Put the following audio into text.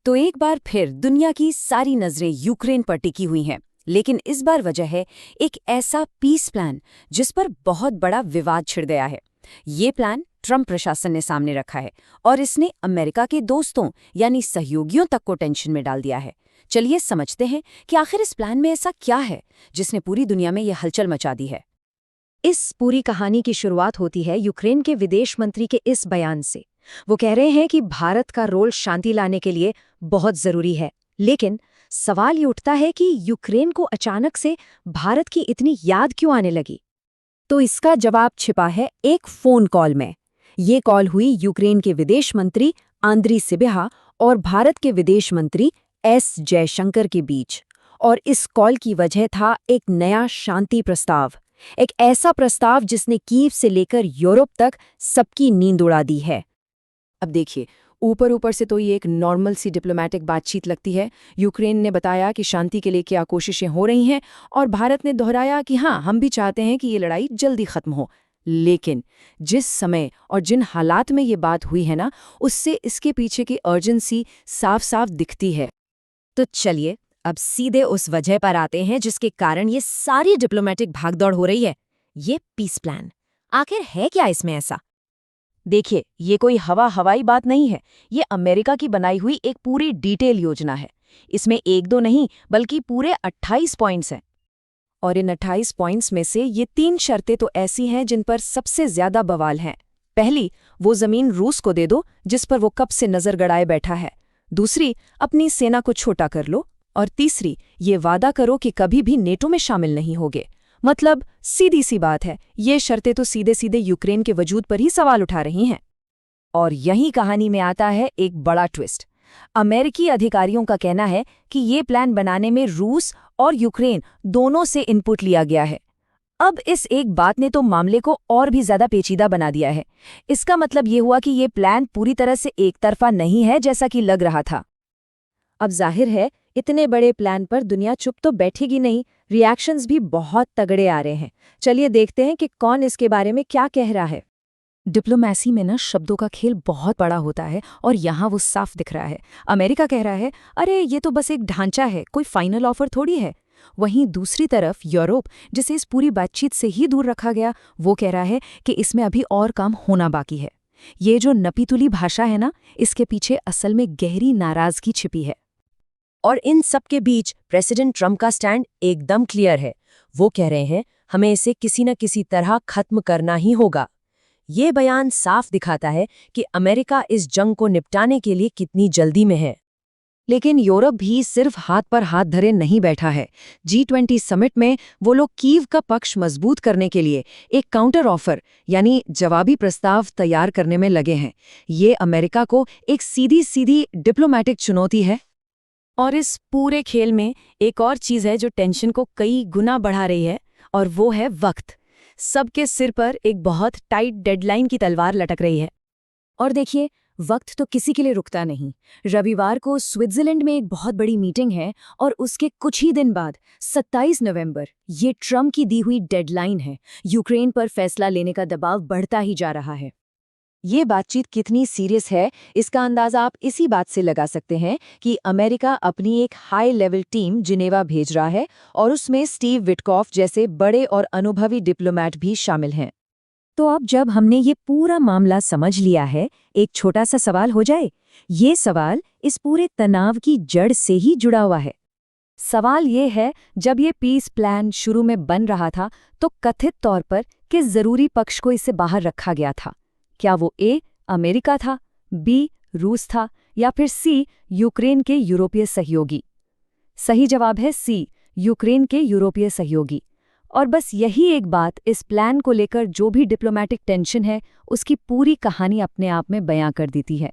तो एक बार फिर दुनिया की सारी नजरें यूक्रेन पर टिकी हुई हैं, लेकिन इस बार वजह है एक ऐसा पीस प्लान जिस पर बहुत बड़ा विवाद छिड़ गया है। ये प्लान ट्रंप प्रशासन ने सामने रखा है और इसने अमेरिका के दोस्तों यानी सहयोगियों तक को टेंशन में डाल दिया है। चलिए समझते हैं कि आखिर इस प्लान में ऐसा क्या है जिसने पूरी दुनिया में यह हलचल मचा दी है। इस पूरी कहानी की शुरुआत होती है यूक्रेन के विदेश मंत्री के इस बयान से। वो कह रहे हैं कि भारत का रोल शांति लाने के लिए बहुत जरूरी है, लेकिन सवाल ये उठता है कि यूक्रेन को अचानक से भारत की इतनी याद क्यों आने लगी। तो इसका जवाब छिपा है एक फोन कॉल में। ये कॉल हुई यूक्रेन के विदेश मंत्री आंद्री सिबिहा और भारत के विदेश मंत्री एस जयशंकर के बीच। और इस कॉल की वजह था एक नया शांति प्रस्ताव, एक ऐसा प्रस्ताव जिसने कीव से लेकर यूरोप तक सबकी नींद उड़ा दी है। अब देखिए, ऊपर ऊपर से तो ये एक नॉर्मल सी डिप्लोमेटिक बातचीत लगती है। यूक्रेन ने बताया कि शांति के लिए क्या कोशिशें हो रही हैं और भारत ने दोहराया कि हाँ, हम भी चाहते हैं कि ये लड़ाई जल्दी खत्म हो। लेकिन जिस समय और जिन हालात में ये बात हुई है ना, उससे इसके पीछे की अर्जेंसी साफ साफ दिखती है। तो चलिए अब सीधे उस वजह पर आते हैं जिसके कारण ये सारी डिप्लोमेटिक भागदौड़ हो रही है, ये पीस प्लान। आखिर है क्या इसमें ऐसा? देखिए, ये कोई हवाई बात नहीं है। ये अमेरिका की बनाई हुई एक पूरी डिटेल योजना है। इसमें एक दो नहीं बल्कि पूरे 28 पॉइंट्स हैं। और इन 28 पॉइंट्स में से ये 3 शर्तें तो ऐसी हैं जिन पर सबसे ज्यादा बवाल हैं। पहली, वो जमीन रूस को दे दो जिस पर वो कब से नजर गड़ाए बैठा है। दूसरी, अपनी सेना को छोटा कर लो। और तीसरी, ये वादा करो कि कभी भी नेटो में शामिल नहीं होगे। मतलब सीधी सी बात है, ये शर्तें तो सीधे सीधे यूक्रेन के वजूद पर ही सवाल उठा रही हैं। और यही कहानी में आता है एक बड़ा ट्विस्ट। अमेरिकी अधिकारियों का कहना है कि ये प्लान बनाने में रूस और यूक्रेन दोनों से इनपुट लिया गया है। अब इस एक बात ने तो मामले को और भी ज्यादा पेचीदा बना दिया है। इसका मतलब ये हुआ कि ये प्लान पूरी तरह से एक तरफा नहीं है जैसा कि लग रहा था। अब जाहिर है, इतने बड़े प्लान पर दुनिया चुप तो बैठेगी नहीं, रिएक्शंस भी बहुत तगड़े आ रहे हैं। चलिए देखते हैं कि कौन इसके बारे में क्या कह रहा है। डिप्लोमेसी में ना शब्दों का खेल बहुत बड़ा होता है और यहाँ वो साफ दिख रहा है। अमेरिका कह रहा है, अरे ये तो बस एक ढांचा है, कोई फाइनल ऑफर थोड़ी है। वहीं दूसरी तरफ यूरोप, जिसे इस पूरी बातचीत से ही दूर रखा गया, वो कह रहा है कि इसमें अभी और काम होना बाकी है। ये जो नपीतुली भाषा है ना, इसके पीछे असल में गहरी नाराजगी छिपी है। और इन सब के बीच प्रेसिडेंट ट्रंप का स्टैंड एकदम क्लियर है। वो कह रहे हैं, हमें इसे किसी न किसी तरह खत्म करना ही होगा। ये बयान साफ दिखाता है कि अमेरिका इस जंग को निपटाने के लिए कितनी जल्दी में है। लेकिन यूरोप भी सिर्फ हाथ पर हाथ धरे नहीं बैठा है। G20 समिट में वो लोग कीव का पक्ष मजबूत करने के लिए एक काउंटर ऑफर यानी जवाबी प्रस्ताव तैयार करने में लगे हैं। ये अमेरिका को एक सीधी सीधी डिप्लोमेटिक चुनौती है। और इस पूरे खेल में एक और चीज़ है जो टेंशन को कई गुना बढ़ा रही है, और वो है वक्त। सबके सिर पर एक बहुत टाइट डेडलाइन की तलवार लटक रही है। और देखिए, वक्त तो किसी के लिए रुकता नहीं। रविवार को स्विट्जरलैंड में एक बहुत बड़ी मीटिंग है और उसके कुछ ही दिन बाद 27 नवंबर ये ट्रंप की दी हुई डेडलाइन है। यूक्रेन पर फैसला लेने का दबाव बढ़ता ही जा रहा है। ये बातचीत कितनी सीरियस है, इसका अंदाजा आप इसी बात से लगा सकते हैं कि अमेरिका अपनी एक हाई लेवल टीम जिनेवा भेज रहा है और उसमें स्टीव विटकॉफ जैसे बड़े और अनुभवी डिप्लोमेट भी शामिल हैं। तो अब जब हमने ये पूरा मामला समझ लिया है, एक छोटा सा सवाल हो जाए। ये सवाल इस पूरे तनाव की जड़ से ही जुड़ा हुआ है। सवाल ये है, जब ये पीस प्लान शुरू में बन रहा था तो कथित तौर पर किस जरूरी पक्ष को इससे बाहर रखा गया था? क्या वो ए, अमेरिका था, बी, रूस था, या फिर सी, यूक्रेन के यूरोपीय सहयोगी? सही जवाब है सी, यूक्रेन के यूरोपीय सहयोगी। और बस यही एक बात इस प्लान को लेकर जो भी डिप्लोमेटिक टेंशन है, उसकी पूरी कहानी अपने आप में बयां कर देती है।